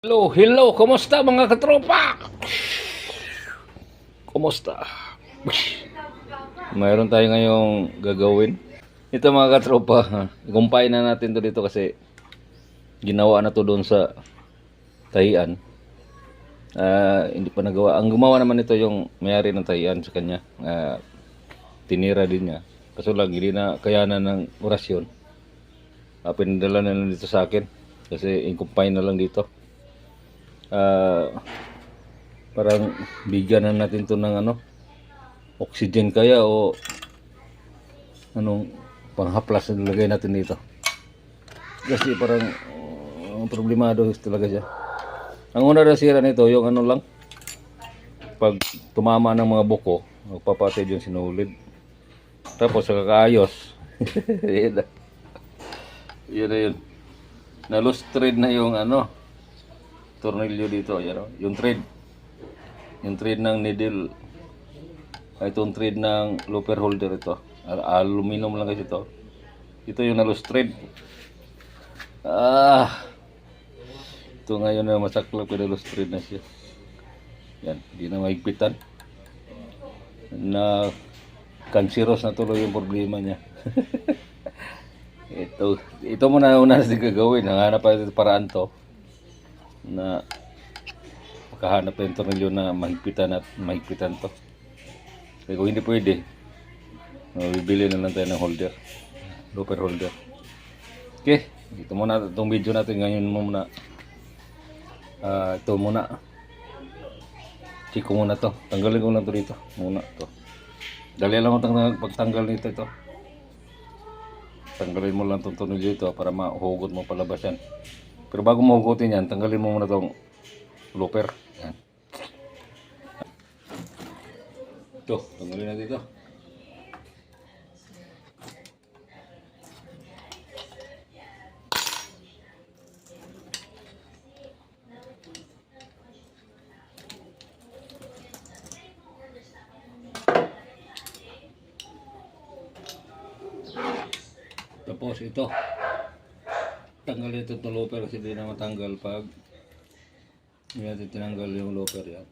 Hello, hello, kumusta mga katropa? Kumusta? Mayroon tayo ngayong gagawin. Ito mga katropa, ikumpay na natin to dito kasi ginawa na to doon sa tahian. Hindi pa nagawa. Ang gumawa naman ito yung may-ari ng tahian sa kanya. Tinira din niya. Kaso lang, hindi na kayanan ng orasyon. Pinadala na lang dito sa akin kasi ikumpay na lang dito. Parang bigyan na natin to ng oxygen kaya o anong panghaplas na nilagay natin dito kasi parang problemado talaga siya. Ang una na sira nito yung lang pag tumama ng mga buko magpapatid yung sinulid tapos sa kakaayos yun na yun na loose thread na yung tornilyo dito, yung thread ng needle, itong thread ng looper holder ito, aluminum lang kasi ito yung na loose thread. Ito ngayon na masaklap na loose thread na siya. Yan, hindi na mahigpitan na cancerous na tuloy yung problema niya. ito muna una natin gagawin, hanap pa ito paraan to na makahanap ng tornilyo na mahigpitan to. Kaya kung hindi pwede, bibili na lang tayo ng holder, looper holder. Okay, ito muna itong video natin ngayon muna. Ito muna. Check ko muna to. Tanggalin ko lang to dito muna to. Dali lang pagtanggal nito ito. Tanggalin mo lang itong tornilyo ito para mahugot mo palabas yan. Pero bago mo hugutin yan, tanggalin mo muna itong looper. Yan. Ito, tanggalin natin ito. Tapos ito. Tanggalin ito ng looper kasi hindi na matanggal pag hindi natin tinanggal yung looper yan.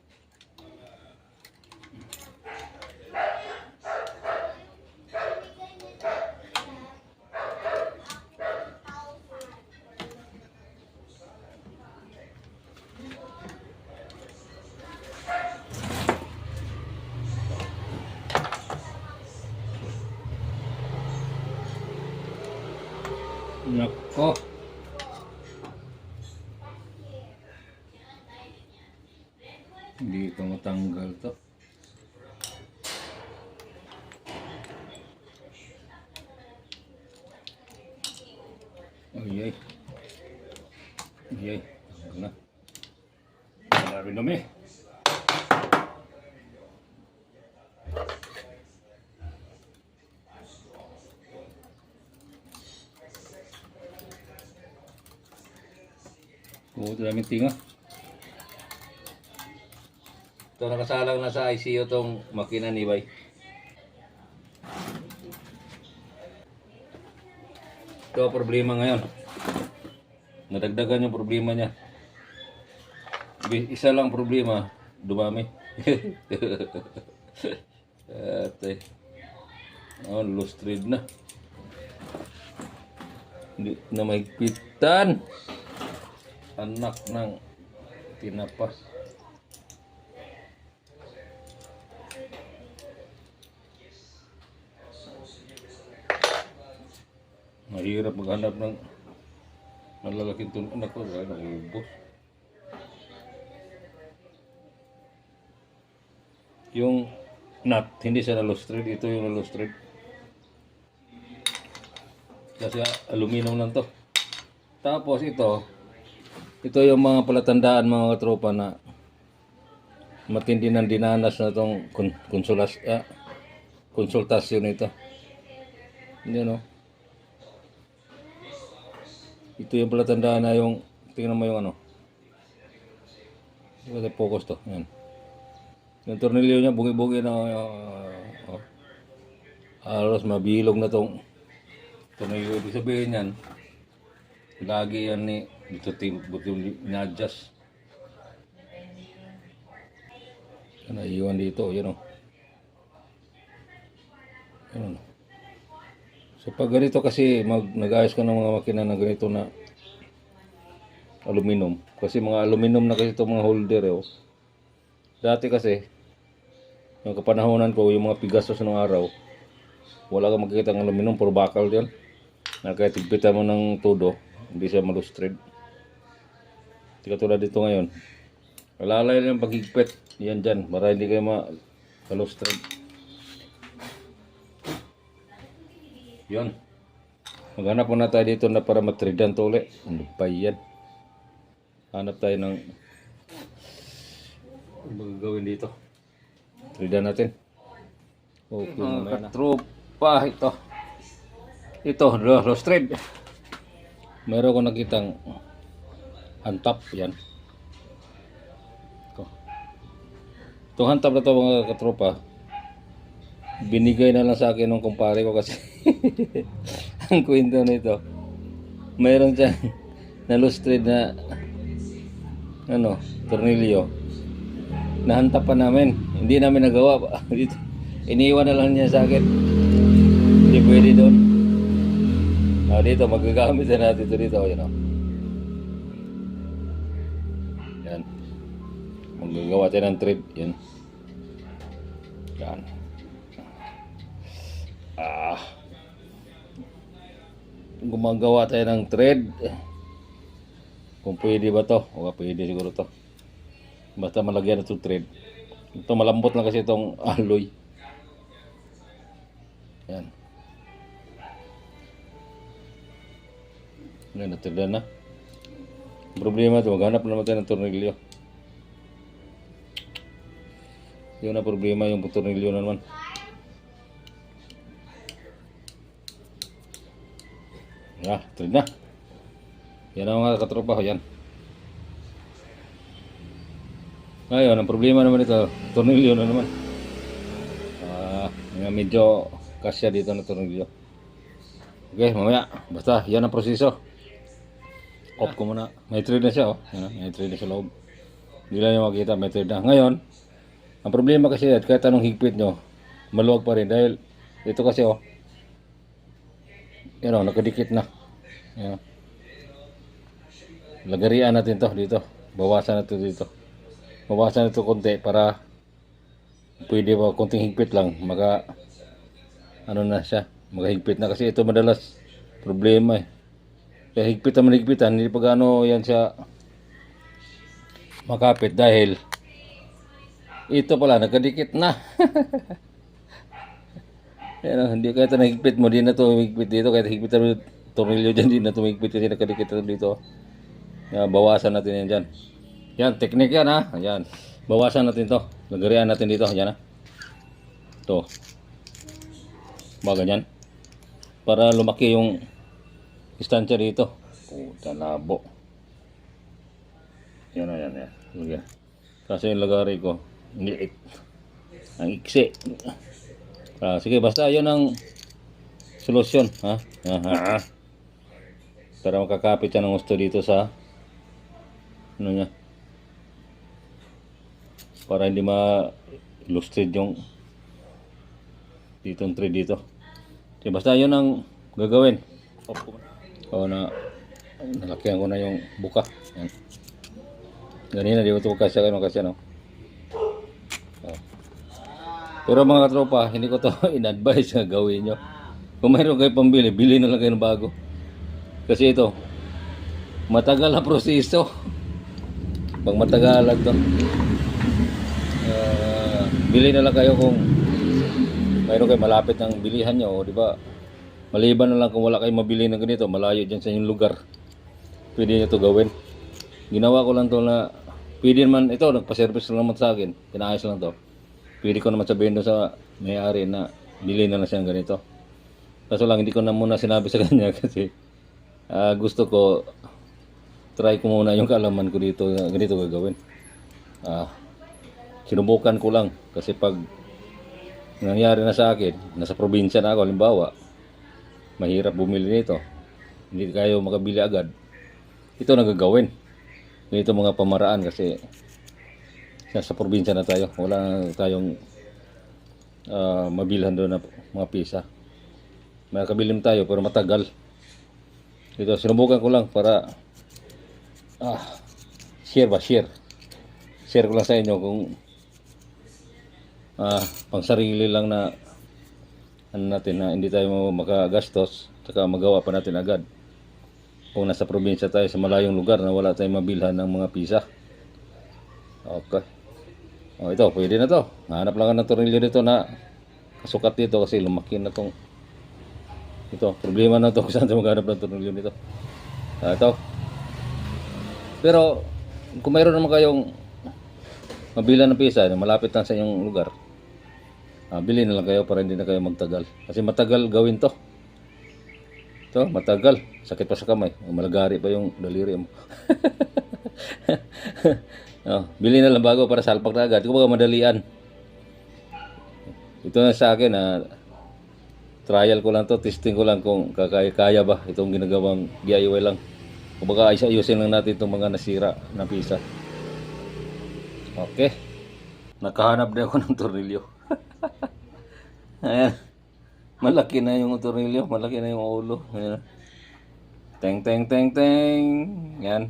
Nako. Hindi ito matanggal to. Ay. Ay. Tanggal na. Marami dumi. Ito namin tinga. Ito nakasalang na sa ICU tong makina ni Bay. Ito ang problema ngayon. Nadagdagan yung problema niya. Isa lang problema, dumami. Ate. Loose thread na. Hindi na mahigpitan. Anak ng tinapa. Mahirap maghanap ng malalaking anak ko, naubos. Yung nut, hindi siya na loose thread, ito yung na loose thread. Kasi aluminum lang to. Tapos ito yung mga palatandaan mga katropa na matindi ng dinanas na itong konsultasyon ito. Hindi ito yung palatandaan na yung tingnan mo yung ito focus to. Yan. Yung tornilyo niya bungi-bungi na halos mabilog na itong tornilyo. Ibig sabihin yan lagi yan dito buti na-adjust. Naiiwan dito, yun o. Yun. So pag ganito kasi nag-ayos ka ng mga makina na ganito na aluminum. Kasi mga aluminum na kasi itong mga holder oh. Dati kasi, yung kapanahonan ko, yung mga pigasos ng araw, wala kang makikita ng aluminum, puro bakal yan. Na kahit tigpitan mo ng todo, hindi siya malustred. Hindi katulad dito ngayon. Alalay lang paghigpit. Yan dyan, para hindi kayo malustred. Yun. Maghanap muna tayo dito na para matridan to ulit. Ano pa yan? Hanap tayo ng magagawin dito. Tridan natin. Okay, mga katropa, ito. Ito, lustred. Meron ko nakitang hantap. Yan. Itong hantap na ito mga katropa, binigay na lang sa akin ng kumpare ko kasi ang kwento nito, mayroon siyang na-lustred na tornilyo. Nahantap pa namin, hindi namin nagawa. Dito, iniwan na lang niya sa akin. Hindi pwede doon. Dito, magagamit na natin ito dito. Yan. Magagawa tayo ng thread. Yan. Yan. Gumagawa tayo ng thread. Kung pwede ba to? O pwede siguro to. Basta malagyan na itong thread. Ito malambot lang kasi itong alloy. Yan. Yan, natila na. Problema ito, maghanap naman tayo ng tornilyo. Yun na problema, yung tornilyo na naman. Thread na. Yan ang mga katropa, yan. Ngayon, ang problema naman ito, tornilyo na naman. Medyo kasya dito na tornilyo. Okay, mamaya. Basta, yan ang proseso. Off ko muna. May thread na siya, oh. Yan, may thread na sa loob. Hindi lang yung makikita, may thread na. Ngayon, ang problema kasi kahit anong higpit nyo, maluwag pa rin. Dahil, ito kasi, oh. Yan, oh, nakadikit na. Yan. Lagarian natin to dito. Bawasan natin dito. Bawasan ito konti para pwede ba konting higpit lang. Na siya. Magahigpit na kasi ito madalas problema eh. Kaya higpit naman higpitan, hindi pa gaano yan siya makapit dahil ito pala nakadikit na. Yan, hindi kahit na higpit mo, di na ito higpit dito. Kahit higpit na tornilyo dyan, di na ito higpit kasi nakadikit na dito. Yan, bawasan natin yan dyan. Yan, teknik yan ha. Yan, bawasan natin to. Lagarian natin dito. Yan ha. Ito. Ba ganyan. Para lumaki yung distansya dito. Puta labo. Yan na, yan. Yan. Kasi yung lagari ko, liit. Ang iksi. Sige, basta yun ang solusyon. Ha? Para makakapit siya ng gusto dito sa niya. Para hindi ma-lustred yung ditong thread dito. Sige, basta yun ang gagawin. Nalakihan ko na yung buka. Yan. Ganina, di ba ito kasya no? Pero mga katropa, hindi ko to in-advise na gawin nyo. Kung mayroon kayo pambili, bili na lang kayo ng bago. Kasi ito, matagal na proseso. Pag matagalag to. Bili na lang kayo kung mayroon kayo malapit ng bilihan nyo. Di ba? Maliban na lang kung wala kayong mabili ng ganito, malayo dyan sa inyong lugar. Pwede nyo to gawin. Ginawa ko lang to na, pwede naman, ito, nagpa-service lang naman sa akin. Pinaayos lang to. Pwede ko naman sabihin doon sa may-ari na bili na lang siyang ganito. Kaso lang, hindi ko na muna sinabi sa kanya kasi gusto ko, try ko muna yung kaalaman ko dito, ganito gagawin. Sinubukan ko lang kasi pag nangyari na sa akin, nasa probinsya na ako, halimbawa, mahirap bumili nito. Hindi kayo makabili agad. Ito nagagawin. Ganito mga pamaraan kasi Sa probinsya na tayo. Wala na tayong mabilhan doon na mga pisa. May kabilim tayo pero matagal. Ito, sinubukan ko lang para share ba? Share ko lang sa inyo kung pang sarili lang na ano natin na hindi tayo makagastos saka magawa pa natin agad. Kung nasa probinsya tayo sa malayong lugar na wala tayong mabilhan ng mga pisa. Okay. Ito, pwede na to. Hanap lang ng tornilyo dito na kasukat dito kasi lumaki na tong ito. Problema na to kung saan tayo maghanap ng tornilyo nito. Ito. Pero kung mayroon naman kayong mabilhan ng pisa na malapit lang sa inyong lugar, bili na lang kayo para hindi na kayo magtagal. Kasi matagal gawin to. Ito, matagal. Sakit pa sa kamay. Malagari pa yung daliri mo. Bili na lang bago para salpak na agad. Kung baga madalian. Ito na sa akin trial ko lang to, testing ko lang kung kaya ba itong ginagawang DIY lang. Kung baga ayusin lang natin itong mga nasira na pisa. Okay. Nakahanap din ako ng tornilyo. Ayan. Malaki na yung tornilyo, malaki na yung ulo. Ayan. Teng teng teng teng. Yan.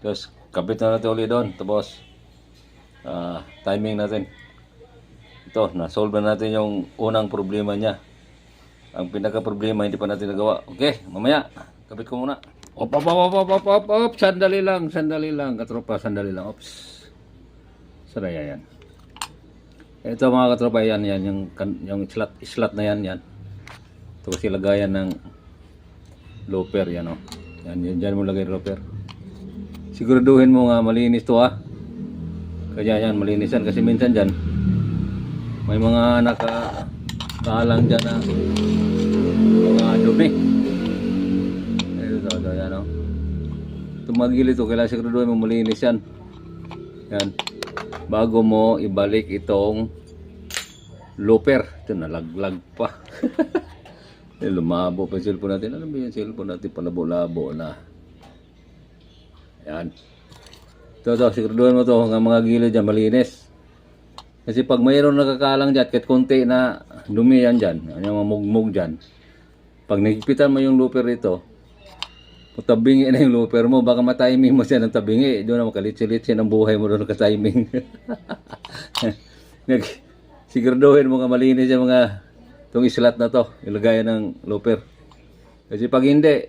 Tapos kabit na natin ulit doon. Tapos timing natin. Ito, na-solve na natin yung unang problema niya. Ang pinaka problema hindi pa natin nagawa. Okay, mamaya kabit ko muna. Op. Sandali lang, katropa, sandali lang. Ops. Saraya yan. Ito mga katropa, yan yung slot na yan. Ito kasi lagayan ng looper yan, oh. Yan dyan mo lagay looper. Siguraduhin mo nga malinis to, Kaya yan, malinis yan kasi minsan dyan may mga nakaalang dyan na mga dumi. Ito, yan, oh. Tumagil ito, kailangan siguraduhin mo malinis yan. Yan. Bago mo ibalik itong looper. Ito, nalaglag pa. Lumabo pa yung cellphone natin. Alam mo yung cellphone natin, palabo-labo na. Yan. Ito, siguraduhin mo ito hanggang mga gilid dyan, malinis. Kasi pag mayroon nakakalang dyan, kahit konti na dumi yan dyan, yung mga mugmug dyan, pag nagpitan mo yung looper ito, tabingi na yung looper mo, baka matiming mo siya ng tabingi. Doon na makalitsi-litsi ng buhay mo doon ka-timing. Siguraduhin mo nga malinis yung mga itong slot na to, ilagayan ng looper. Kasi pag hindi,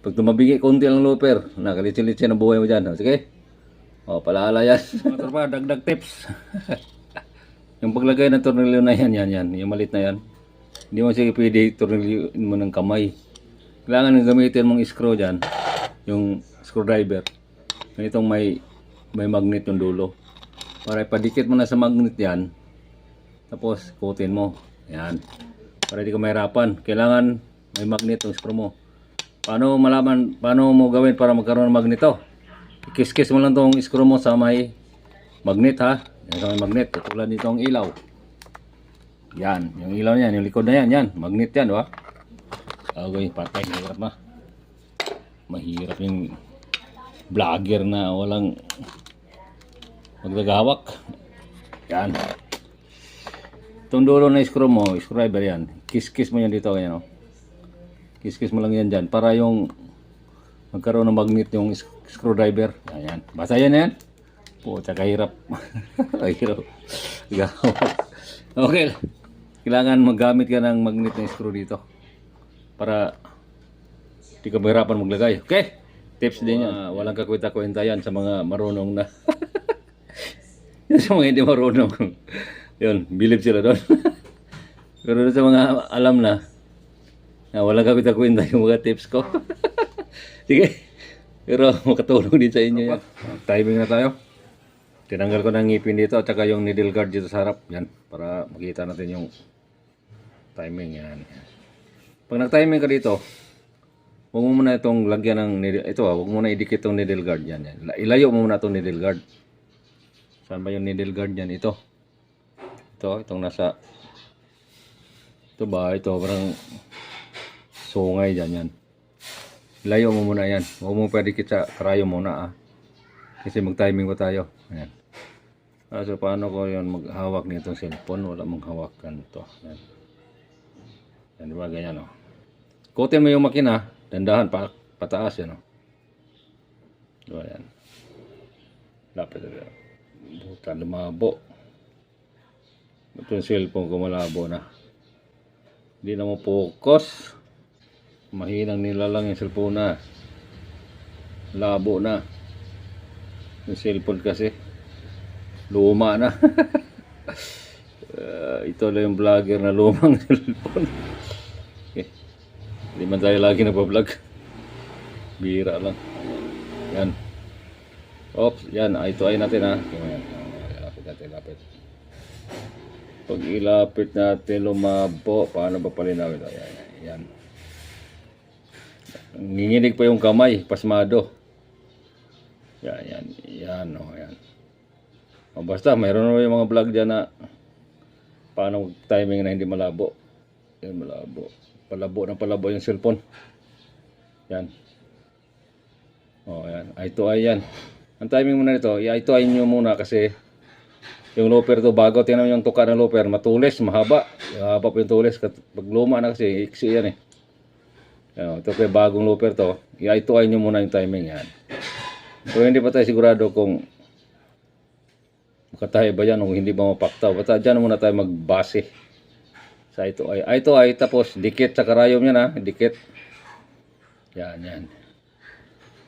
pag tumabingi konti ang looper, nakalitsi-litsi ng buhay mo dyan. Sige? Palaala yan. Mga tropa, dagdag tips. Yung paglagay ng tornilyo na yan, yung malit na yan, hindi mo sige pwede tornilyo mo ng kamay. Kailangan gamitin mong screw dyan, yung screwdriver. Ganitong may magnet yung dulo. Para ipadikit mo na sa magnet yan, tapos kutin mo. Yan. Para di ka mahirapan. Kailangan may magnet yung screw mo. Paano mo gawin para magkaroon ng magnet to? Ikis-kis mo lang tong screw mo sa may magnet, Yan sa may magnet. Tulad nitong ilaw. Yan. Yung ilaw niyan, yung likod na yan. Magnet yan, Okay, patay. Mahirap yung vlogger na walang maggagawak. Yan. Itong dulo na screw mo, screwdriver yan. Kiss-kiss mo yan dito. Yan, Kiss-kiss mo lang yan dyan. Para yung magkaroon ng magnet yung screwdriver. Yan. Basta yan. Puta, kahirap. Kahirap. Okay. Kailangan maggamit ka ng magnet ng screw dito. Para di ka mahirapan maglagay. Okay? Tips din yan. Walang kakwenta-kwenta yan sa mga marunong na. Sa mga hindi marunong. Yun, believe sila doon. Pero sa mga alam na walang kakwenta-kwenta yung mga tips ko. Sige. Pero makatulong din sa inyo yan. Timing na tayo. Tinanggal ko ng ngipin dito at saka yung needle guard dito sa harap. Yan. Para makita natin yung timing. Yan. Pag nag-timing ka dito, huwag mo muna itong lagyan ng needle. Ito huwag mo muna idikit itong needle guard yan. Ilayo mo muna itong needle guard. Saan ba yung needle guard yan? Ito. Itong nasa. Ito ba? Ito parang sungay dyan yan. Ilayo mo muna yan. Huwag mo pa dikit sa karayo muna Kasi mag-timing pa tayo. Ayan. So paano ko yun maghawak nitong cellphone? Wala mong hawakan to. Ayan. Yan, diba? Ganyan, o. Ikutin mo yung makina, dandahan, pataas yan, o. Diba, yan. Lapit na. Buta, lumabo. Ito yung cellphone ko, malabo na. Hindi na mo focus. Mahinang nilalang yung cellphone na. Labo na. Yung cellphone kasi luma na. Ito lang yung vlogger na lumang cellphone. Okay. Hindi man tayo lagi nagpa-vlog. Bira lang. Yan. Oops, yan. Eye to eye natin, ha. Yan. Lapit natin, lapit. Pag ilapit natin, lumabo. Paano ba palinawin? Yan. Yan. Nginginig pa yung kamay. Pasmado. Yan, yan. Yan, o. Yan. O, basta, mayroon na yung mga vlog dyan na paano timing na hindi malabo. Yan, malabo. Palabo yung cellphone. Yan. O, yan. Eye to eye yan. Ang timing muna nito, i-eye to eye nyo muna kasi yung looper to, bago tingnan mo yung tuka ng looper, matulis, mahaba. Mahaba po yung tulis. Pag luma na kasi, iksi yan eh. Yan, ito kaya bagong looper to, i-eye to eye nyo muna yung timing yan. Pero hindi pa tayo sigurado kung makatahe ba yan o hindi ba mapaktaw. Basta dyan muna tayo magbase sa eye to eye. Eye to eye, tapos dikit sa karayom yan, ha. Dikit. Yan, yan.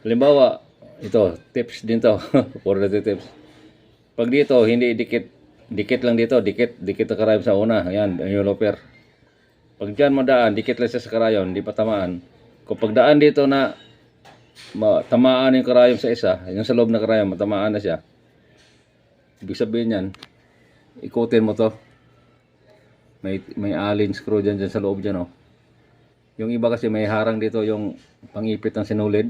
Halimbawa, ito, tips din to. For the tips. Pag dito, hindi dikit. Dikit lang dito. Dikit na karayom sa una. Ayan, yung looper. Pag dyan madaan, dikit lang siya sa karayom, hindi pa tamaan. Kung pagdaan dito na tamaan yung karayom sa isa, yung sa loob na karayom, matamaan na siya. Ibig sabihin yan, ikutin mo to. May allen screw dyan sa loob dyan, oh. Yung iba kasi may harang dito yung pangipit ng sinulid.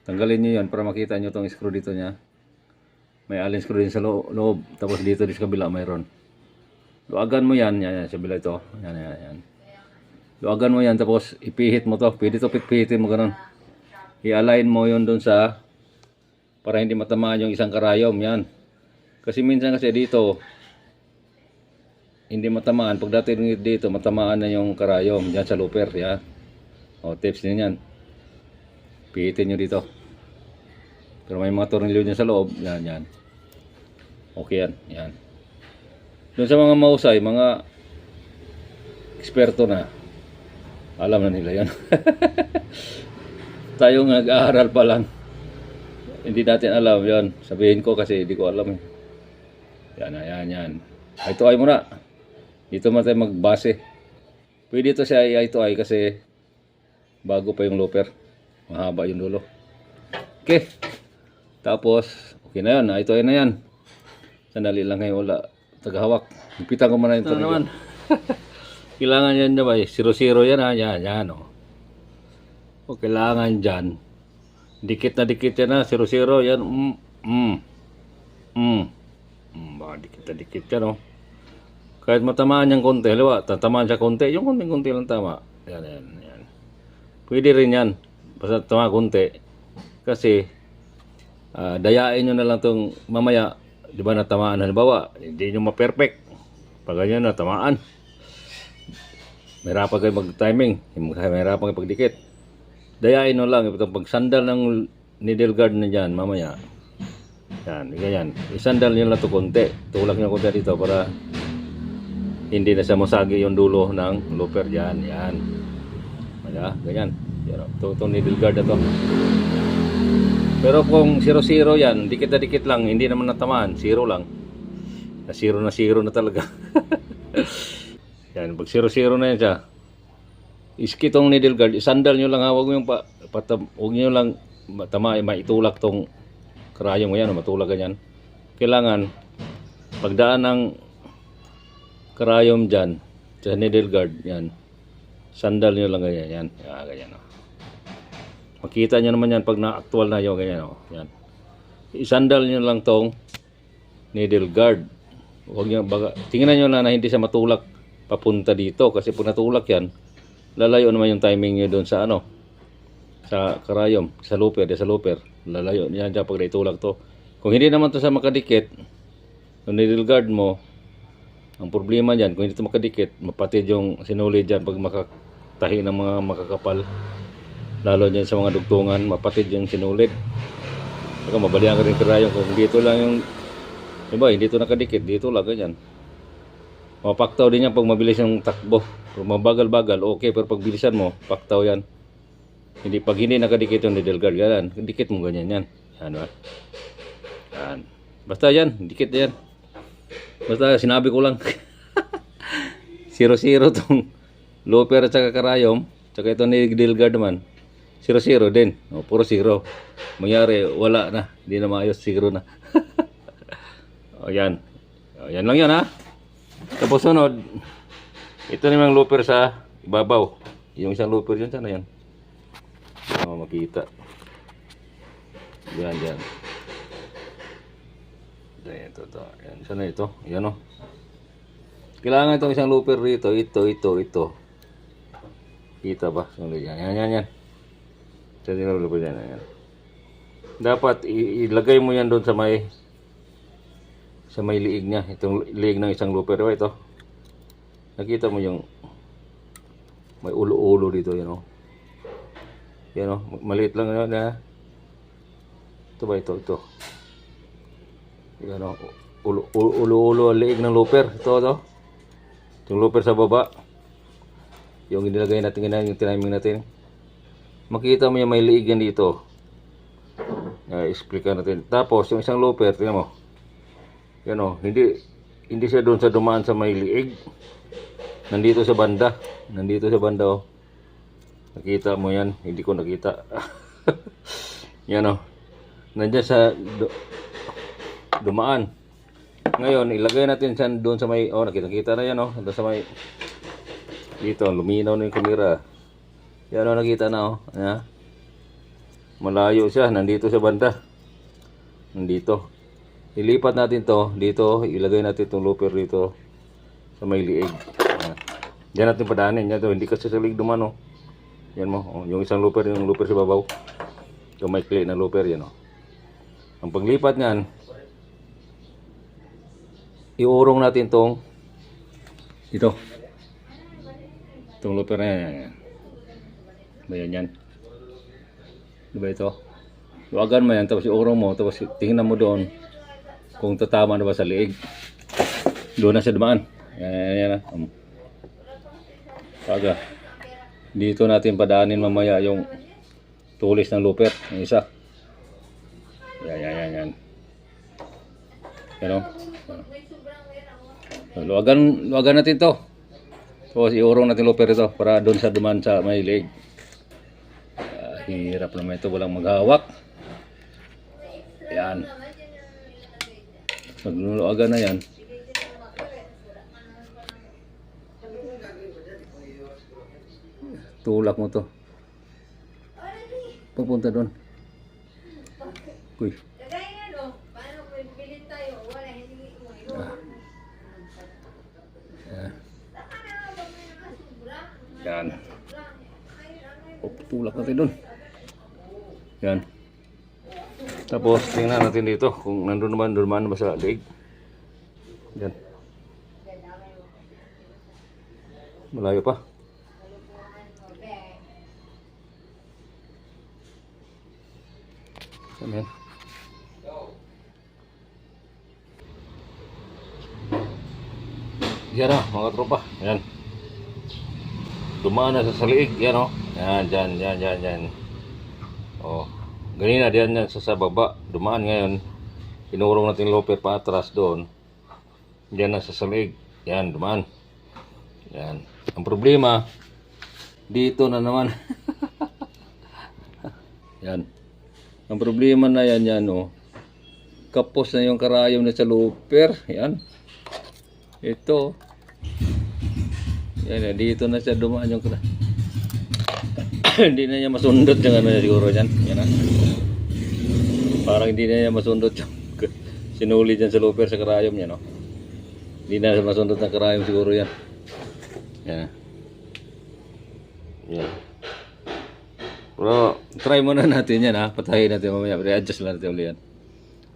Tanggalin nyo yan para makita nyo itong screw dito niya. May allen screw din sa loob. Tapos dito sa kabila mayroon. Luagan mo yan. Yan, sa kabila ito. Yan, yan, yan. Luagan mo yan tapos ipihit mo to. Pwede to pihitin mo ganun. I-align mo yun dun sa para hindi matamaan yung isang karayom. Yan. Kasi minsan kasi dito hindi matamaan. Pagdating dito matamaan na yung karayom. Yan sa looper. Yan. O, tips din yan. Pihitin nyo dito. Pero may mga tornilyo dyan sa loob. Yan, yan. Okay yan. Yan. Doon sa mga mausay, mga eksperto na. Alam na nila yan. Tayo nag-aaral pa lang. Hindi natin alam yan. Sabihin ko kasi hindi ko alam eh. Yan, yan, yan. Eye to eye muna. Dito mo tayo magbase. Pwede ito siya eye to eye kasi bago pa yung looper. Mahaba yung dulo. Okay. Tapos, okay na yan. Eye to eye na yan. Sandali lang kayo wala. Tagahawak. Ipitan ko muna yung tornilyo. Naman. Kailangan yan na ba? 0-0 yan, ha. Yan, yan, o. O, kailangan dyan. Dikit na dikit yan, ha. 0-0 yan. Baka dikit na dikit yan, o. Kahit matamaan yung konti. Haliwa, tatamaan siya konti. Yung konti-konti lang tama. Yan, yan, yan. Pwede rin yan. Basta tama konti. Kasi, dayain nyo na lang itong mamaya. Di ba natamaan? Halimbawa, hindi nyo ma-perfect. Pag ganyan natamaan. Mahirapan kayo mag-timing. Mahirapan kayo pagdikit. Dayain nyo lang. Itong pagsandal ng needle guard na dyan, mamaya. Yan, ganyan. Isandal nyo lang ito konti. Tulak nyo konti dito para hindi na siya masagi yung dulo ng looper. Yan, yan. Maya, ganyan. Itong needle guard na ito. Pero kung 0-0 yan, dikit na dikit lang, hindi naman natamaan, 0 lang. Na 0 na talaga. Yan, pag 0-0 na yan siya, iskitong needle guard, isandal nyo lang ha, huwag nyo lang maitulak tong karayom mo yan, matulak ganyan. Kailangan, pagdaan ng karayom dyan, sa needle guard, yan, sandal nyo lang ganyan, yan, ganyan o. Makita nyo naman yan pag na-actual na yung ganyan. Oh. Yan. Isandal nyo lang tong needle guard. Huwag nyo, tingnan nyo na hindi siya matulak papunta dito. Kasi pag natulak yan, lalayo naman yung timing nyo doon sa sa karayom, sa looper, sa looper. Lalayo niyan dyan pag naitulak to. Kung hindi naman to sa makadikit, kung needle guard mo, ang problema dyan, kung hindi ito makadikit, mapatid yung sinulid dyan pag makatahi ng mga makakapal. Lalo dyan sa mga dugtungan, mapatid yung sinulid. Saka mabalian ka rin karayom. Kung dito lang yung, diba, hindi ito nakadikit, dito lang ganyan. Mapaktaw din yan pag mabilis yung takbo. Kung mabagal-bagal, okay, pero pag bilisan mo, paktaw yan. Hindi, pag hindi nakadikit yung needle guard, ganyan. Dikit mo ganyan yan. Yan, ba? Yan. Basta yan, dikit yan. Basta sinabi ko lang. 0-0 tong looper at saka karayom. Tsaka ito needle guard naman. 0-0 din. O, puro 0. Mangyari, wala na. Hindi na maayos, 0 na. O, yan. O, yan lang yan, ha. Tapos sunod, ito namang looper sa ibabaw. Yung isang looper dyan, sana yan. Makita. Yan, yan. Ito. Yan, sana ito. Yan, o. Kailangan itong isang looper rito. Ito. Kita ba? Yan. Yan. Dapat ilagay mo yan doon sa may liig niya. Itong liig ng isang looper. Diba ito? Nakita mo yung may ulo-ulo dito. Yan, o. Yan, o. Maliit lang na. Ito ba? Ito. Yan, o. Ulo-ulo liig ng looper. Ito. Yung looper sa baba. Yung inilagay natin ganyan, yung tiniming natin. Makita mo yung may liig yan dito. Explica natin. Tapos yung isang looper, tingnan mo. Yan, o, hindi siya doon sa dumaan sa may liig. Nandito sa banda, o. Nakita mo yan, hindi ko nakita. Yan, o. Nandiyan sa dumaan. Ngayon, ilagay natin siya doon sa may, nakita na yan, o. Doon sa may, dito, luminaw na yung kamera. Yan, o, nakita na, o. Yan. Malayo siya, nandito sa banda. Nandito. Ilipat natin to dito, ilagay natin itong looper dito sa may liig. Diyan natin padaanin. Yan to, hindi kasi sa liig duman, o. Yan mo, o. Yung isang looper, yung looper sa babaw. Yung may clay na looper, yan, o. Ang paglipat niyan, iurong natin itong looper na yan. Bayan yan. Diba ito? Luwagan mo yan, tapos iurong mo, tapos tingnan mo doon kung tatama na ba sa liig. Doon na siya dumaan. Yan. Kaga. Dito natin padaanin mamaya yung tulis ng looper. Yung isa. Yan. Yan, o. Luwagan natin to. Tapos iurong natin looper ito para doon sa dumaan sa may liig. Hirap naman ito, walang maghawak. Yan. Magluluagan na yan. Tulak mo to. Papunta doon. Uy. Yan. Tulak natin doon. Yan. Tapos tingnan natin dito kung nandun naman dumaan ba sa liig. Yan. Malayo pa. Yan. Yan, o, mga tropa. Yan. Dumaan na sa liig. Yan, o. Yan. Oh, ganina diyan yan sa baba. Dumaan ngayon. Inurong natin looper pa atras doon. Diyan na sa salig. Yan, dumaan. Yan. Ang problema, dito na naman. Yan. Ang problema na yan, o. Kapos na yung karayom na sa looper. Yan. Ito. Yan, dito na siya dumaan yung karayom. Hindi na niya masundot yung ano siguro dyan. Yan, ha. Parang hindi na niya masundot yung sinuli dyan sa looper sa karayom niya, no? Hindi na masundot ng karayom siguro yan. Yan. Yan. Pero try muna natin yan ha. Patayin natin mamaya. I-adjust lang natin ulit yan.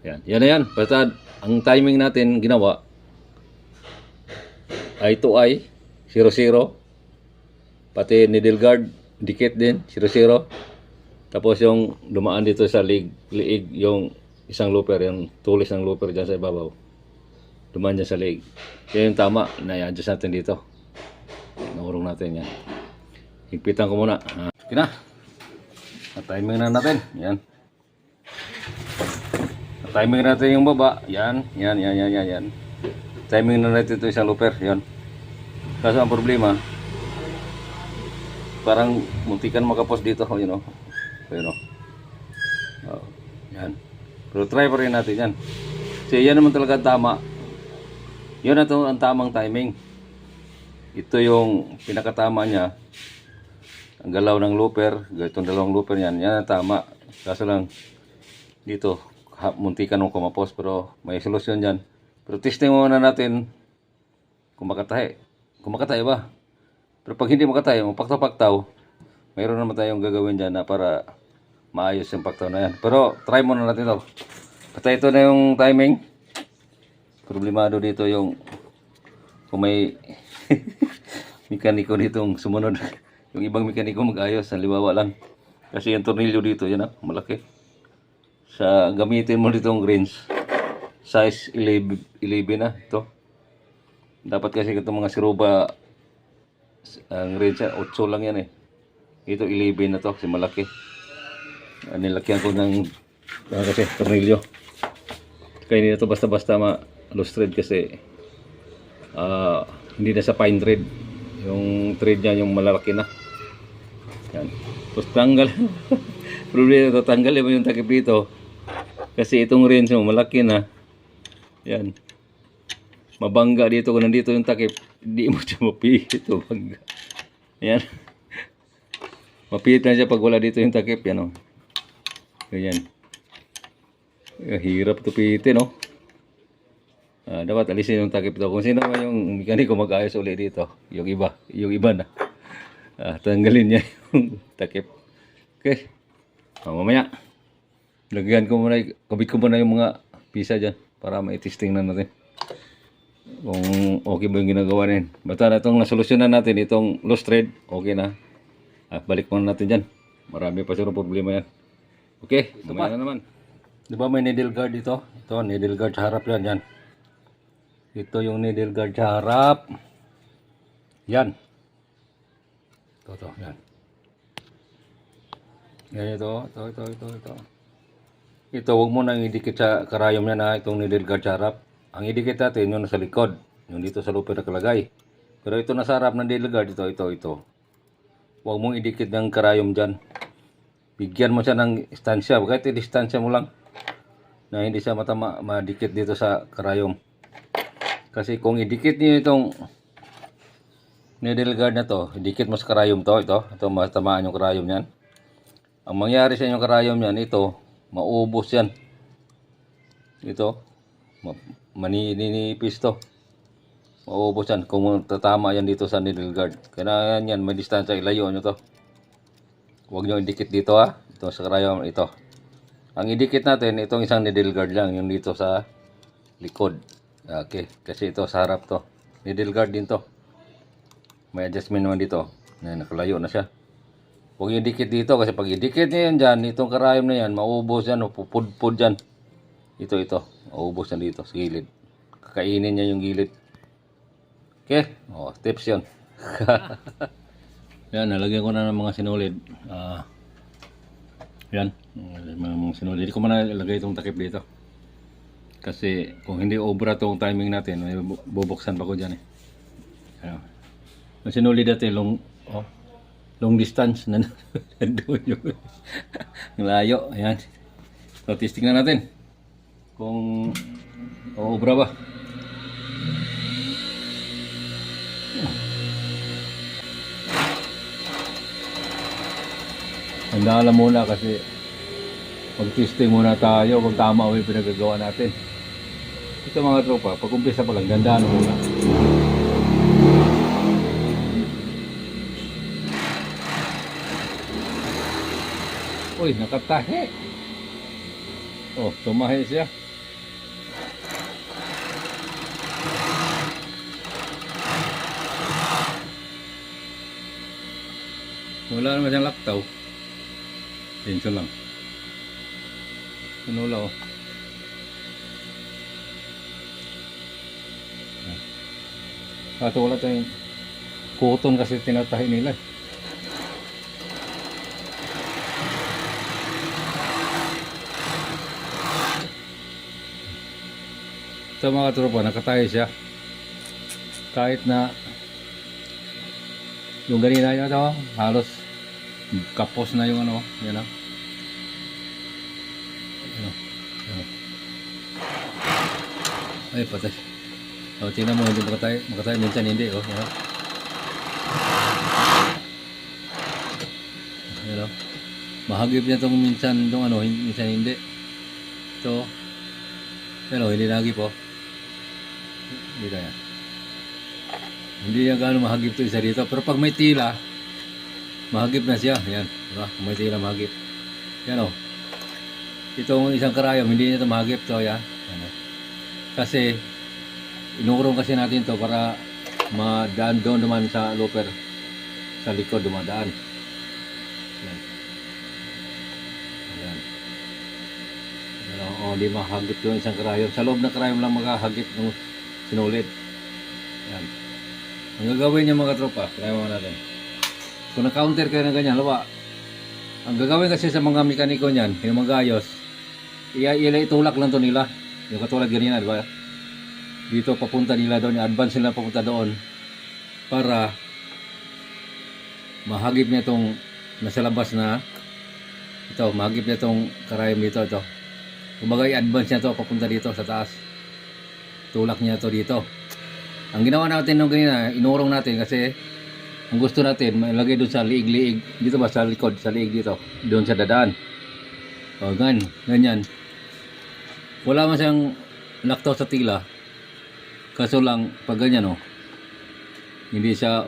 Yan. Yan na yan. Basta ang timing natin ginawa eye to eye 0-0. Pati needle guard dikit din 0-0. Tapos yung dumaan dito sa liig yung isang looper, yung tulis ng looper dyan sa ibabaw. Dumaan dyan sa liig. Yan yung tama. Na-adjust natin dito. Naurong natin yan. Higpitan ko muna. Okay na. Timing na natin. Yan. Timing natin yung baba. Yan. Timing na natin ito isang looper. Yan. Kaso ang problema, parang muntikan makapos dito. You know. Yan. Pero try pa rin natin yan. Kasi yan naman talaga tama. Yun na ang tamang timing. Ito yung pinakatama niya. Ang galaw ng looper, itong dalawang looper yan, yan ang tama. Kaso lang, dito, muntikan ng kumapos, pero may solusyon dyan. Pero testing muna natin kung makatahi. Kung makatahi ba? Pero pag hindi makatahi, mapaktaw-paktaw, mayroon naman tayong gagawin dyan na para maayos yung paktaw na yan. Pero try muna natin ito. Basta ito na yung timing. Problemado dito yung kung may mekaniko ditong sumunod. Yung ibang mekaniko mag-ayos, halimbawa lang. Kasi yung tornilyo dito, yan malaki. Sa gamitin mo ditong range, size 11 na ito. Dapat kasi itong mga siruba, ang range 8 lang yan eh. Ito 11 na to, kasi malaki. Nilakyan ko ng kasi tornilyo. Kaya hindi na ito basta-basta loose thread kasi hindi na sa fine thread. Yung thread niya yung malalaki na. Yan. Tapos tanggal. Problema ito, tanggalin mo yung takip dito. Kasi itong range mo malaki na. Yan. Mabangga dito. Kung nandito yung takip, hindi mo siya mapihit. Mabangga. Yan. Mapihit na siya pag wala dito yung takip. Yan o. Ganyan. Hirap ito pihitin o. Dapat alisin yung takip ito. Kung sino man yung mekaniko mag-ayos ulit dito, yung iba na. Tanggalin niya yung takip. Okay. Mamaya, lagyan ko muna, kabit ko muna yung mga pisa dyan para ma-testing na natin. Kung okay ba yung ginagawa na yun. Basta na itong nasolusyonan natin, itong loose thread, okay na. Balik muna natin dyan. Marami pa siguro problema yan. Okay, mamaya na naman. Diba may needle guard dito? Ito, needle guard sa harap yan. Yan. Ito yung needle guard sa harap. Yan. Ito, yan. Yan ito. Ito, huwag mo nang idikit sa karayom niya na itong needle guard sa harap. Ang idikit natin yung nasa likod. Yung dito sa looper nakalagay. Pero ito nasa harap ng needle guard, ito. Huwag mong idikit ng karayom dyan. Bigyan mo siya ng distansya. Kahit i-distansya mo lang. Na hindi siya madikit dito sa karayom. Kasi kung idikit niyo itong needle guard na to, idikit mo sa karayom to, ito matamaan yung karayom niyan. Ang mangyari sa inyong karayom niyan, ito, maubos yan. Ito, maninipis to. Maubos yan kung tatama yan dito sa needle guard. Kaya yan, may distansya, ilayo nyo to. Huwag nyo idikit dito ha, ito sa karayom, ito. Ang idikit natin, itong isang needle guard lang, yung dito sa likod. Okay, kasi ito sa harap to. Needle guard din to. May adjustment naman dito. Nakalayo na siya. Huwag yung dikit dito kasi pag idikit niya yan dyan, itong karayom na yan, maubos yan o pupudpud dyan. Ito. Maubos yan dito sa gilid. Kakainin niya yung gilid. Okay, tips yun. Yan, nalagyan ko na ng mga sinulid. Yan, mga sinulid. Hindi ko man nalagay itong takip dito. Kasi kung hindi obra tong timing natin, may bubuksan pa ko dyan eh. Ang sinulid natin, long distance na nandun yung layo. Ayan. So, testing na natin kung obra ba. Handa muna kasi mag-testing muna tayo kung tama o yung pinagagawa natin. Ito mga tropa, pag umpisa pa lang, gandaan muna. Uy, nakatahi. Oh, tumahi siya. Wala naman siyang laktaw. Tension lang. Wala oh. Kaso wala tayong cotton kasi tinatahi nila. Sa mga tropa, nakatayo siya. Kahit na yung ganina niya ito, halos kapos na yung ano, yan o. Ay, patay. O, tingnan mo, hindi makatayo, minsan hindi, o. Yan o. Yan o. Mahagip niya itong minsan, itong ano, minsan hindi. Ito. Yan o, hindi nahagip o. Hindi kaya. Hindi niya gano'ng mahagip ito isa dito. Pero pag may tila, mahagip na siya. Yan. Diba? Kung may tila, mahagip. Yan o. Itong isang karayom, hindi niya ito mahagip. So, yan. Yan o. Kasi, inurong kasi natin to para madaan doon naman sa looper. Sa likod, dumadaan. Yan. Yan. Yan o, hindi mahagip yung isang karayom. Sa loob ng karayom lang makahagip ng sinulid. Yan. Ang gagawin niya mga tropa, try mo natin. Kung na-counter kayo ng ganyan, lawa. Ang gagawin kasi sa mga mekaniko niyan, yung mga gayos, itulak lang to nila. Yung katulad ganyan, di ba? Dito papunta nila doon, advance nila papunta doon para mahagip niya itong nasa labas na ito, mahagip niya itong karayom dito, ito. Kumbaga i-advance niya ito papunta dito sa taas. Tulak niya ito dito. Ang ginawa natin nung ganyan, inurong natin kasi ang gusto natin, malagay doon sa liig-liig. Dito ba? Sa likod, sa liig dito. Doon sa dadaan. O, ganyan. Wala man siyang laktaw sa tila. Kaso lang, pag ganyan, hindi siya,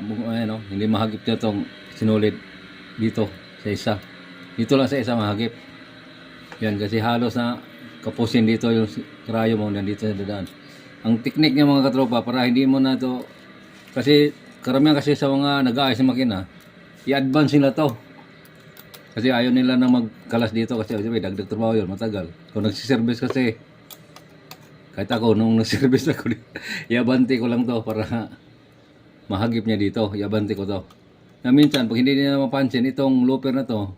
hindi mahagip niya itong sinulid dito sa isa. Dito lang sa isa mahagip. Yan, kasi halos na kapusin dito yung krayo mo, nandito sa dadaan. Ang technique niya mga katropa, para hindi mo na to, kasi karamihan kasi sa mga nag-aayos ng makina, i-advance nila to. Kasi ayaw nila na magkalas dito kasi dagdag trabaho yun, matagal. Kung nagsiservice kasi, kahit ako, nung nagsiservice ako, i-abante ko lang to para mahagip niya dito, i-abante ko to. Na minsan, pag hindi nila mapansin, itong looper na to,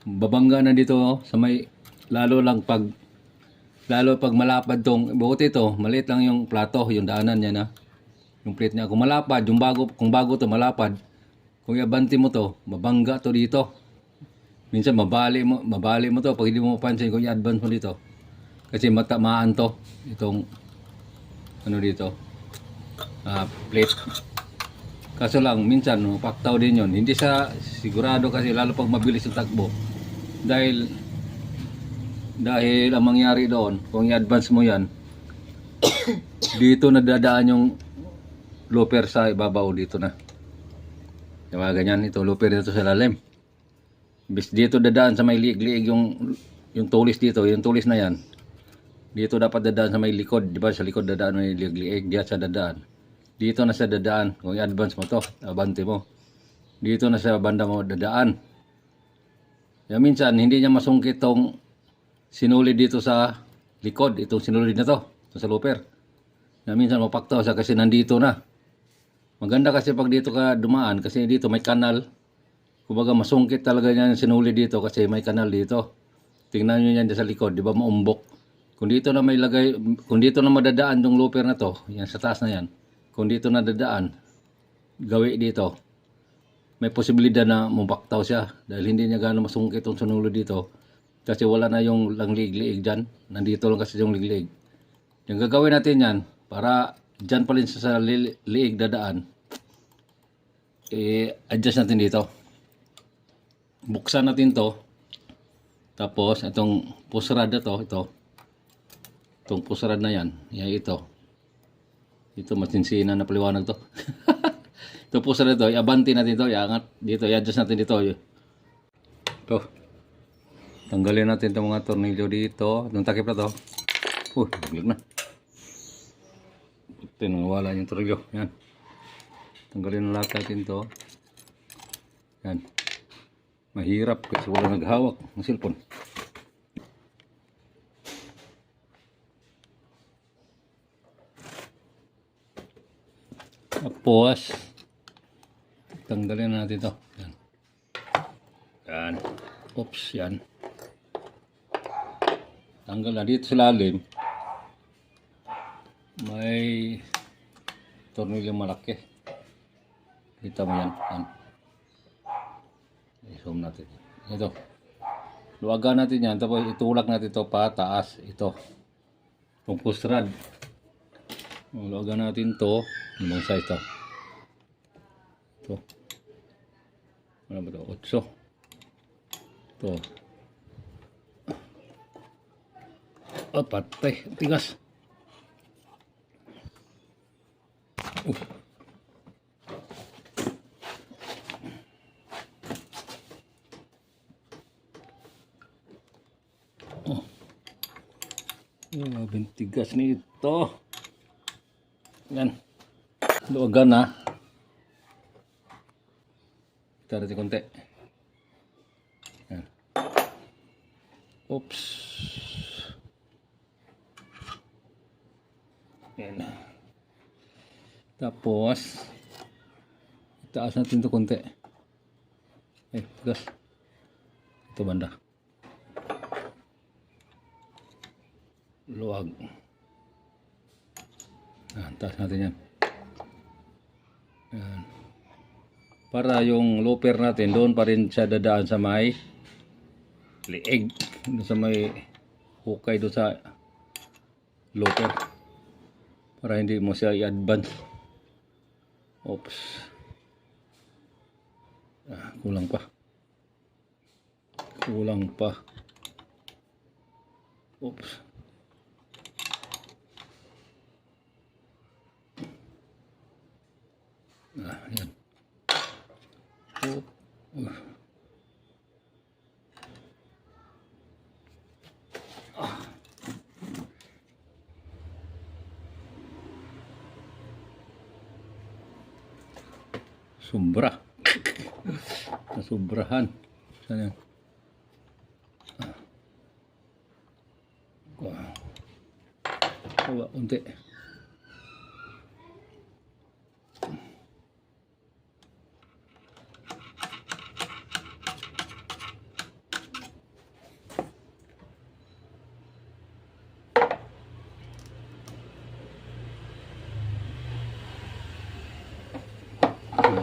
babangga na dito sa may, lalo pag malapad tong buti ito, maliit lang yung plato, yung daanan niya na. Yung plate niya. Kung malapad, kung bago to malapad, kung i-abante mo to, mabangga to dito. Minsan mabali mo to pag hindi mo mapansin kung i-advance mo dito. Kasi matamaan to, itong ano dito, plate. Kaso lang, minsan, paktaw din yun. Hindi sa sigurado kasi, lalo pag mabilis yung takbo. Dahil ang mangyari doon, kung i-advance mo yan, dito na dadaan yung looper sa ibabaw dito na. Diba ganyan, ito looper dito sa lalim. Bis dito dadaan sa may liig-liig yung tulis dito, yung tulis na yan. Dito dapat dadaan sa may likod, di ba? Sa likod dadaan may liig-liig, diyan sa dadaan. Dito na sa dadaan, kung i-advance mo to, abante mo. Dito na sa banda mo dadaan. Kaya minsan, hindi niya masungkit tong sinulid dito sa likod, itong sinulid na to, sa looper. Na minsan mapaktaw siya kasi nandito na. Maganda kasi pag dito ka dumaan, kasi dito may kanal. Kumbaga masungkit talaga niya yung sinulid dito kasi may kanal dito. Tingnan nyo yan sa likod, di ba maumbok. Kung dito na may lagay, kung dito na madadaan yung looper na to, yan sa taas na yan. Kung dito na dadaan, gawi dito, may posibilidad na mapaktaw siya dahil hindi niya gano'ng masungkit yung sinulid dito. Kasi wala na yung liig-liig dyan. Nandito lang kasi yung liig-liig. Yung gagawin natin yan, para dyan pa rin sa liig dadaan, i-adjust natin dito. Buksan natin to. Tapos, itong pusrad na to, itong pusrad na yan, ito. Ito, masinsinan na paliwanag to. Ito pusrad na to, i-abante natin to, iangat dito, i-adjust natin dito. Ito. Tanggalin natin itong mga tornilyo dito. Itong takip na to. Naglag na. Ito, nawala yung tornilyo. Yan. Tanggalin na lahat natin to. Yan. Mahirap kasi wala naghawak ng cellphone. Tapos, tanggalin na natin to. Yan. Yan. Oops, yan. Tanggal na dito sa lalim. May tornilyo malaki. Kita mo yan. Yan. I-zoom natin. Ito. Luwagan natin yan. Tapos itulak natin ito pataas. Ito. Itong push rod. Luwagan natin ito. Yung size ito. Ito. Ano ba ito? 8. Ito. Patay. Tigas. Bintigas nito. Yan. Luwagan na. Kita natin konti. Yan. Oops. Yan. Tapos itaas natin ito konti. Tigas. Ito banda. Luwag. Taas natin yan. Yan. Para yung looper natin doon pa rin siya dadaan sa may liig, doon sa may hukay doon sa looper, para hindi mo siya i-advance. Oops. Kulang pa. Oops. Yan. Sobra. Nasubrahan. Saan yan? Unti.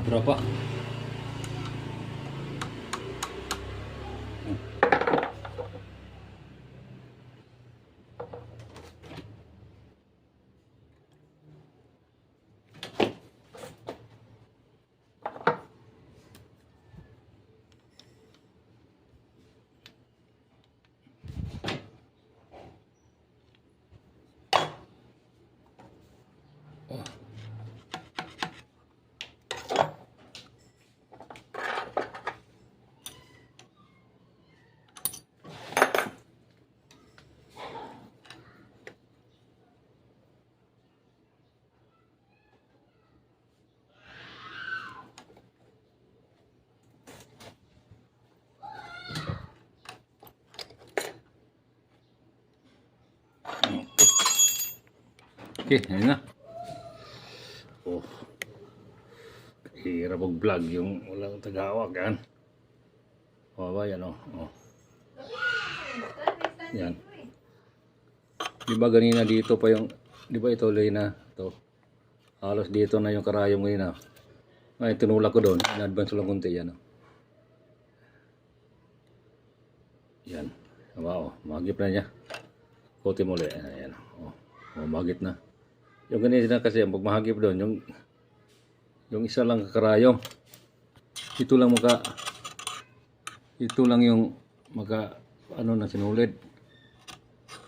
Berapa? Okay, ayun na. Hirap mag-vlog yung walang tagawag yan. Ba yan Yan. Diba ganina dito pa yung, diba ito na to. Halos dito na yung karayom ganina. Ay, tinulak ko doon. In-advance ko lang kunti yan. Yan. Wow, magip na niya. Kote mo ulit. Ayan. Magip na. Yung ganina kasi, pag mahagip doon, yung isa lang kakarayom. Ito lang yung na sinulid.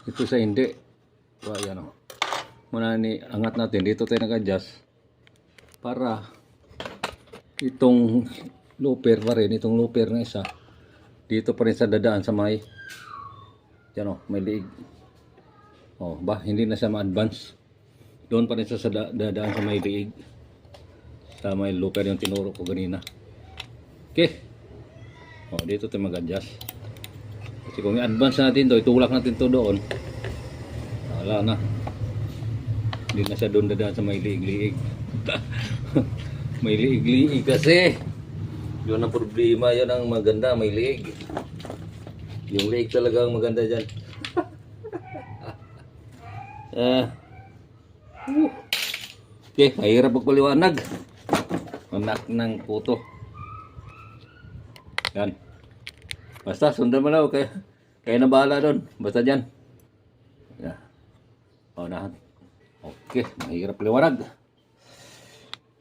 Ito sa hindi. Yan muna angat natin. Dito tayo nag-adjust para itong looper pa rin, itong looper na isa Dito pa rin sa dadaan sa may, yan o, may liig. Oh, ba, hindi na siya ma-advance. Doon pa rin sa dadaan sa may liig. Sa may lugar yung tinuro ko ganina. Okay. Oh, dito tayo mag-adjust. Kasi kung i-advance natin to, itulak natin to doon. Wala na. Hindi na siya doon dadaan sa may liig-liig. May liig-liig kasi. Yun ang problema, yun ang maganda, may liig. Yung liig talaga ang maganda dyan. Okay, mahirap magpaliwanag. Anak ng puto. Yan. Basta, sundan mo lang. Kaya na bahala doon. Basta dyan. Yan. Paunahan. Okay, mahirap liwanag.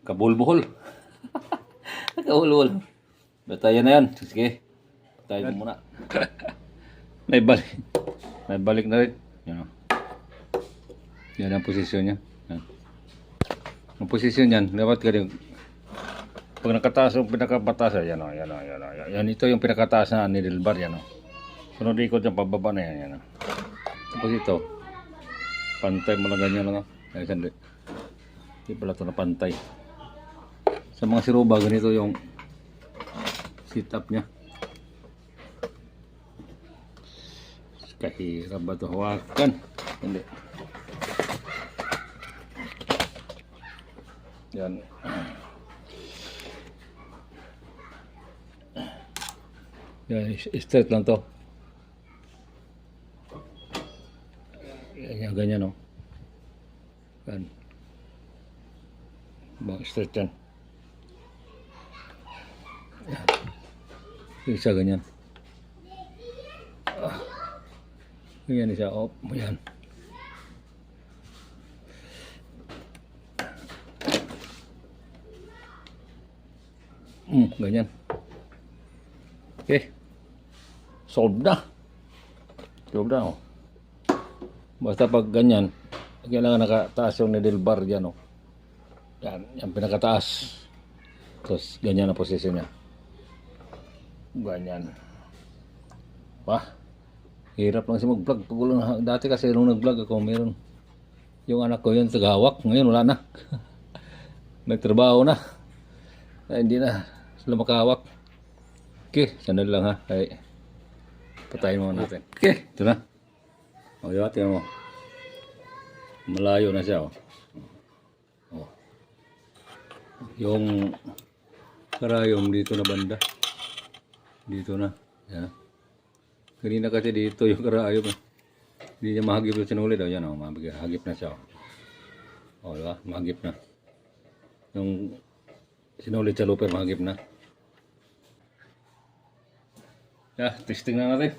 Kabulbuhol. Kabulbuhol. Basta yan na yan. Sige. Tayo muna. May balik na rin. Yan o. Yan ang posisyon niya. Yan. Ang posisyon niyan, dapat ka rin. Pag nakataas yung pinakabataas, yan o. Yan, ito yung pinakataas na needle bar. Yan o. Sunod ikot yung pababa na yan. Yan o. Tapos ito. Pantay mo lang ganyan lang o. Ay, sandali. Hindi pala ito na pantay. Sa mga siruba, ganito yung sit up niya. Kahirap ba ito hawakan? Hindi. Yan. Yan, straight lang to. Yan, ganyan o. Yan. Straight yan. Yan. Isa ganyan. Ganyan isa. Oh, yan. Ganyan. Okay. Solve na. Solve na. Oh. Basta pag ganyan, kailangan nakataas yung needle bar dyan. Oh. Yan. Yung pinakataas. Tapos ganyan ang posisyon niya. Ganyan. Wah. Hirap lang siya mag-vlog. Dati kasi nung nag-vlog ako, meron. Yung anak ko yun, tagahawak. Ngayon wala na. Nagtrabaho na. Ay, hindi na sila makahawak. Okay, sandali lang ha. Ay, patayin mo natin. Okay, ito na. O, yun, tingnan mo. Malayo na siya. O. Yung karayom dito na banda. Dito na. Yan. Kanina kasi dito yung karayom. Hindi niya mahagip yung sinuli daw. Yan o, mahagip na siya. O, diba? Mahagip na. Yung sinulit sa looper, mahagip na. Testing na natin.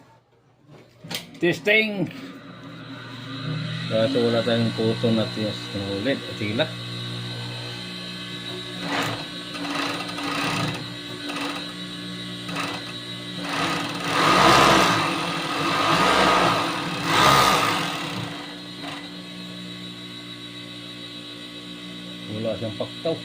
Testing! Kaso wala tayong puto natin yung sinulit at sila. Wala siyang paktaw.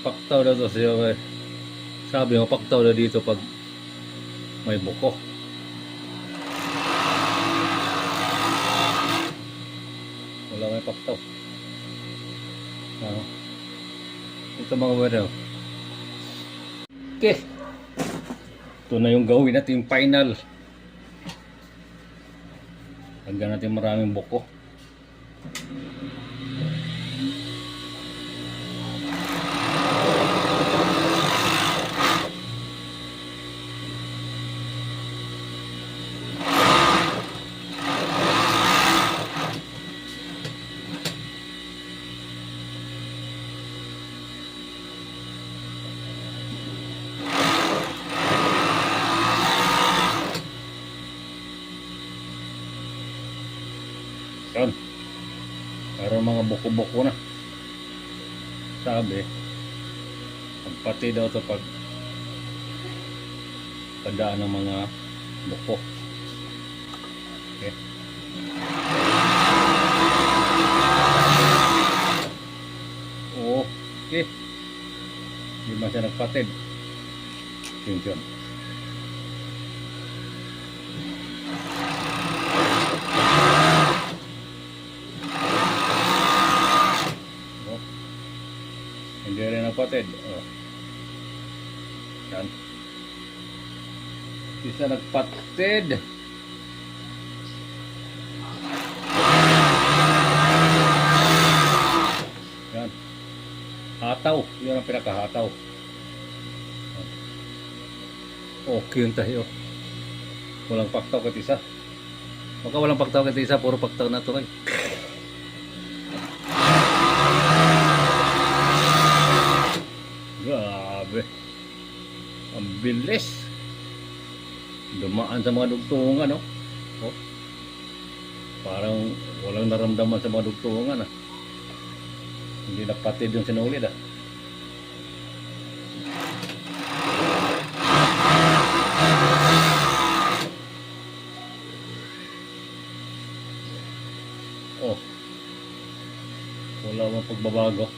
Paktaw na to siya. Sabi mo, paktaw na dito pag may buko. Wala may paktaw. Ito mga wala. Okay. Ito na yung gawin natin yung final. Lagyan natin maraming buko. Yan. Meron mga buko-buko na. Sabi, pagpati daw ito pag padaan ng mga buko. Okay. Oo. Okay. Hindi man siya nagpatid. Yun. Oh. Hindi rin nagpatid. Oh. Yan. Isa nagpatid. Yan. Hataw. Yan ang pinakahataw. Okay yun tayo. Walang paktaw kat isa. Baka walang paktaw kat isa. Puro paktaw na ito ay. Grabe. Ang bilis. Dumaan sa mga dugtungan, no? Oh. Parang walang naramdaman sa mga dugtungan, ah. Hindi napatid yung sinulid, ah. Oh. Wala mang pagbabago.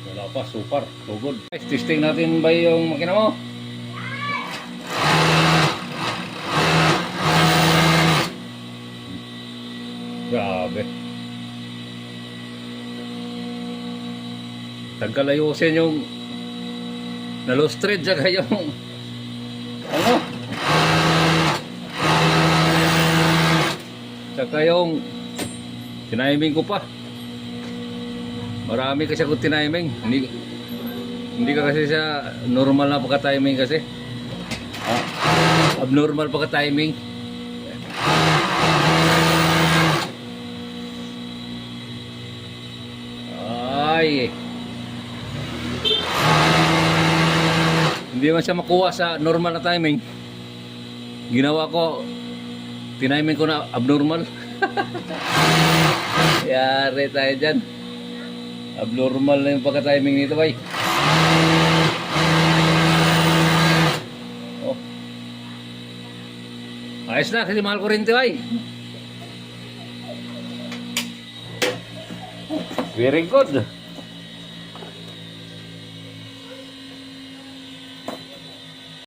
Wala pa, super. So good. Guys, testing natin ba yung makina mo? Grabe. Tagkalayusin yung nalustrid saka yung ano? Saka yung tiniming ko pa. Marami kasi ako tiniming. Hindi ka kasi sa normal na pagka-timing kasi. Abnormal pagka-timing. Ay. Hindi man siya makuha sa normal na timing. Ginawa ko, tiniming ko na abnormal. Yari tayo dyan. Abnormal na yung pagka-timing nito, bay. Oh. Ayos na, kasi mahal ko rin ito, bay. Very good.